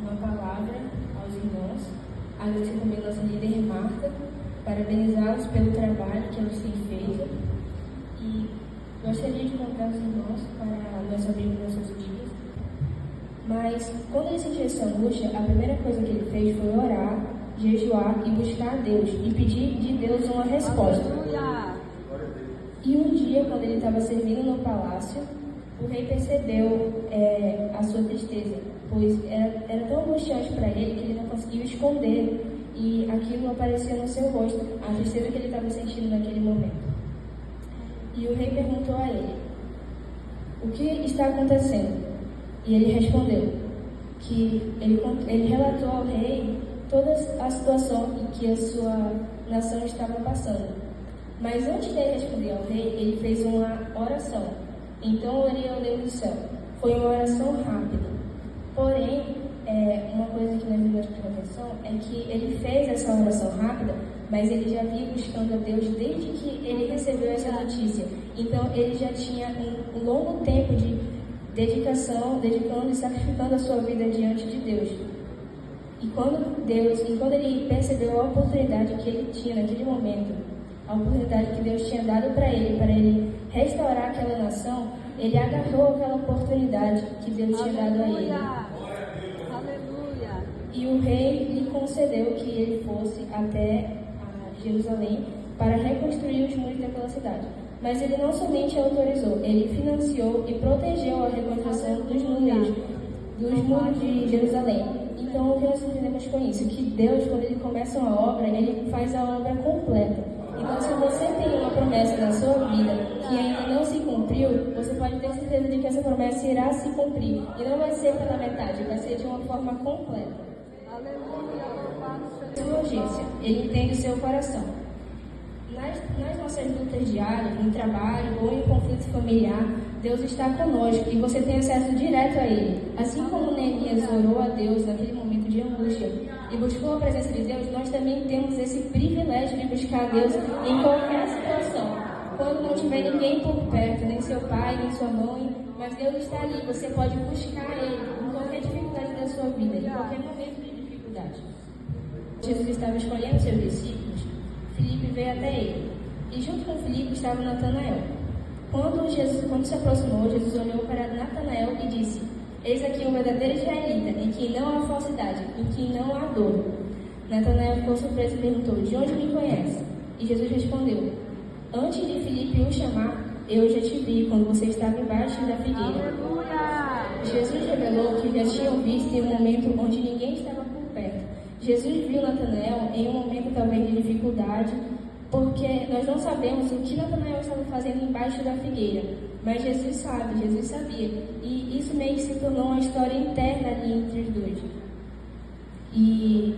uma palavra aos irmãos, agradecer também a nossa líder Marta, parabenizá-los pelo trabalho que eles têm feito e gostaria de convidar os irmãos para nós abrirmos nossas Bíblias. Mas quando ele sentiu essa angústia, a primeira coisa que ele fez foi orar, jejuar e buscar a Deus e pedir de Deus uma resposta. E um dia, quando ele estava servindo no palácio, o rei percebeu a sua tristeza, pois era tão angustiante para ele que ele não conseguiu esconder e aquilo aparecia no seu rosto, a tristeza que ele estava sentindo naquele momento. E o rei perguntou a ele: o que está acontecendo? E ele respondeu que ele relatou ao rei toda a situação em que a sua nação estava passando. Mas antes de ele responder ao rei, ele fez uma oração. Então orei ao Deus do céu. Foi uma oração rápida. Porém, uma coisa que nós devemos prestar atenção é que ele fez essa oração rápida, mas ele já vinha buscando a Deus desde que ele recebeu essa notícia. Então ele já tinha um longo tempo de dedicação, dedicando e sacrificando a sua vida diante de Deus. E quando ele percebeu a oportunidade que ele tinha naquele momento, a oportunidade que Deus tinha dado para ele restaurar aquela nação, ele agarrou aquela oportunidade que Deus tinha dado a ele. Aleluia! E o rei lhe concedeu que ele fosse até Jerusalém para reconstruir os muros daquela cidade. Mas ele não somente autorizou, ele financiou e protegeu a reconstrução dos muros de Jerusalém. Então, o que nós entendemos com isso? Que Deus, quando ele começa uma obra, ele faz a obra completa. Então, se você tem uma promessa na sua vida que ainda não se cumpriu, você pode ter certeza de que essa promessa irá se cumprir. E não vai ser pela metade, vai ser de uma forma completa. Sua urgência, ele entende o seu coração. Nas nossas lutas diárias, no trabalho ou em conflito familiar, Deus está conosco e você tem acesso direto a Ele. Assim como Neemias orou a Deus naquele momento de angústia e buscou a presença de Deus, nós também temos esse privilégio de buscar a Deus em qualquer situação. Quando não tiver ninguém por perto, nem seu pai, nem sua mãe, mas Deus está ali, você pode buscar Ele em qualquer dificuldade da sua vida, em qualquer momento de dificuldade. Jesus estava escolhendo seus discípulos. Filipe veio até ele, e junto com Filipe estava Natanael. Quando se aproximou, Jesus olhou para Natanael e disse: eis aqui um verdadeiro israelita, em quem não há falsidade, em quem não há dolo. Natanael ficou surpreso e perguntou: de onde me conhece? E Jesus respondeu: antes de Filipe o chamar, eu já te vi quando você estava embaixo da figueira. Jesus revelou que já tinham visto em um momento onde ninguém estava por perto. Jesus viu Natanael em um momento talvez de dificuldade, porque nós não sabemos o que Natanael estava fazendo embaixo da figueira, mas Jesus sabe, Jesus sabia, e isso meio que se tornou uma história interna ali entre os dois. E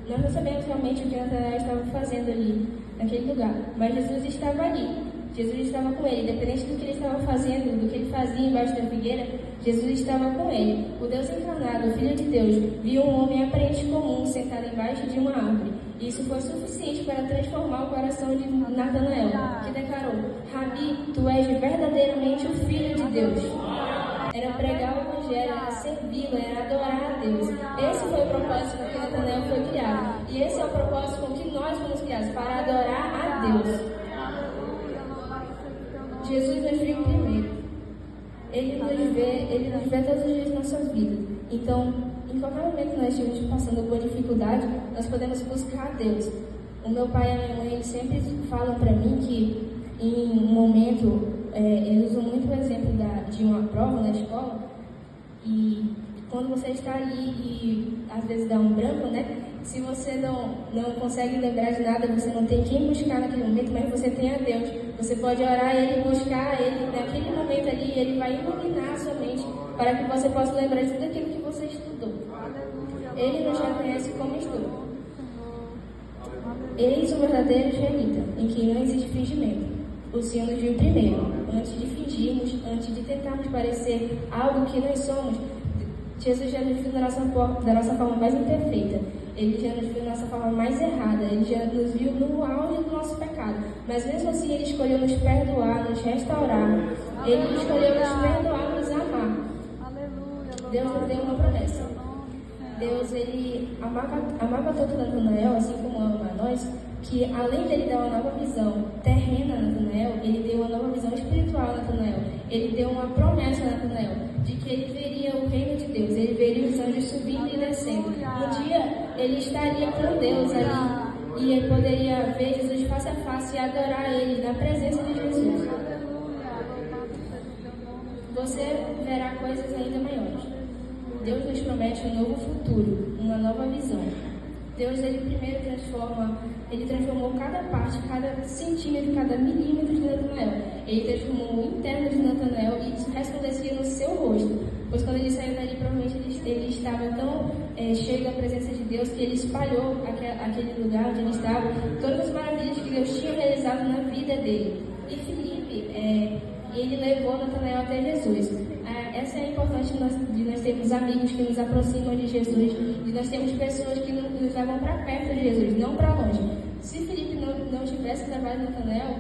nós não sabemos realmente o que Natanael estava fazendo ali, naquele lugar, mas Jesus estava ali, Jesus estava com ele, independente do que ele estava fazendo, do que ele fazia embaixo da figueira, Jesus estava com ele. O Deus encarnado, o Filho de Deus, viu um homem aparente comum sentado embaixo de uma árvore. E isso foi suficiente para transformar o coração de Natanael, que declarou: Rabi, tu és verdadeiramente o Filho de Deus. Era pregar o Evangelho, era servi-lo, era adorar a Deus. Esse foi o propósito com que Natanael foi criado. E esse é o propósito com que nós fomos criados, para adorar a Deus. Jesus nos viu primeiro. Ele nos vê todos os dias nas nossas vidas. Então, em qualquer momento que nós estivermos passando por dificuldade, nós podemos buscar a Deus. O meu pai e a minha mãe sempre falam para mim que, em um momento, eles usam muito o exemplo de uma prova na escola, e quando você está ali e às vezes dá um branco, né? Se você não consegue lembrar de nada, você não tem quem buscar naquele momento, mas você tem a Deus. Você pode orar a Ele, buscar a Ele naquele momento ali, Ele vai iluminar a sua mente para que você possa lembrar de tudo aquilo que você estudou. Ele nos reconhece como estudo. Eis o verdadeiro israelita, em quem não existe fingimento. O Senhor nos viu primeiro, antes de fingirmos, antes de tentarmos parecer algo que nós somos. Jesus já nos viu da nossa forma mais imperfeita. Ele já nos viu da nossa forma mais errada. Ele já nos viu no auge do nosso pecado. Mas mesmo assim, Ele escolheu nos perdoar, nos restaurar. Ele escolheu nos perdoar, nos amar. Deus nos deu uma promessa. Deus, ele amava tanto Natanael, assim como ama a nós, que além dele dar uma nova visão terrena a Natanael, ele deu uma nova visão espiritual a Natanael. Ele deu uma promessa a Natanael de que ele veria o reino de Deus, ele veria os anjos subindo e descendo. Um dia ele estaria com Deus ali e ele poderia ver Jesus face a face e adorar ele na presença de Jesus. Você verá coisas ainda maiores. Deus nos promete um novo futuro, uma nova visão. Deus, ele primeiro transformou cada parte, cada centímetro, cada milímetro de Natanael. Ele transformou o interno de Natanael e isso resplandecia no seu rosto. Pois quando ele saiu dali, provavelmente ele estava tão cheio da presença de Deus que ele espalhou aquele lugar onde ele estava, todas as maravilhas que Deus tinha realizado na vida dele. E Filipe, ele levou Natanael até Jesus. Essa é a importância de nós termos amigos que nos aproximam de Jesus, de nós termos pessoas que nos levam para perto de Jesus, não para longe. Se Filipe não tivesse levado Natanael,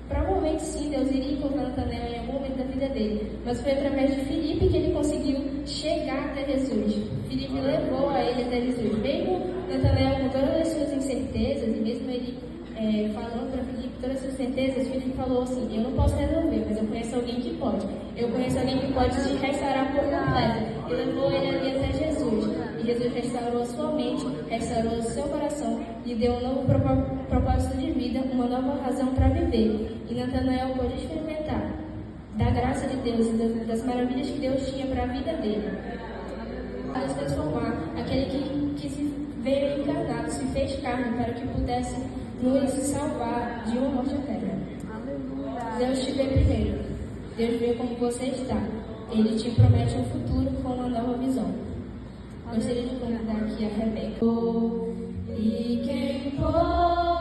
provavelmente sim, Deus iria encontrar Natanael em algum momento da vida dele. Mas foi através de Filipe que ele conseguiu chegar até Jesus. Filipe levou a ele até Jesus. Mesmo Natanael com todas as suas incertezas, e mesmo ele falando para Filipe todas as suas certezas, Filipe falou assim: eu não posso resolver, mas eu conheço alguém que pode. Eu conheço alguém que pode te restaurar por completo. E levou ele ali até Jesus. E Jesus restaurou a sua mente, restaurou o seu coração, lhe deu um novo propósito de vida, uma nova razão para viver. E Natanael pôde experimentar da graça de Deus e das maravilhas que Deus tinha para a vida dele. Para transformar aquele que se veio encarnado, se fez carne para que pudesse nos salvar de uma morte eterna. Deus te vê primeiro. Deus vê como você está. Ele te promete um futuro com uma nova visão. Gostaria de convidar aqui a Rebeca. E quem pode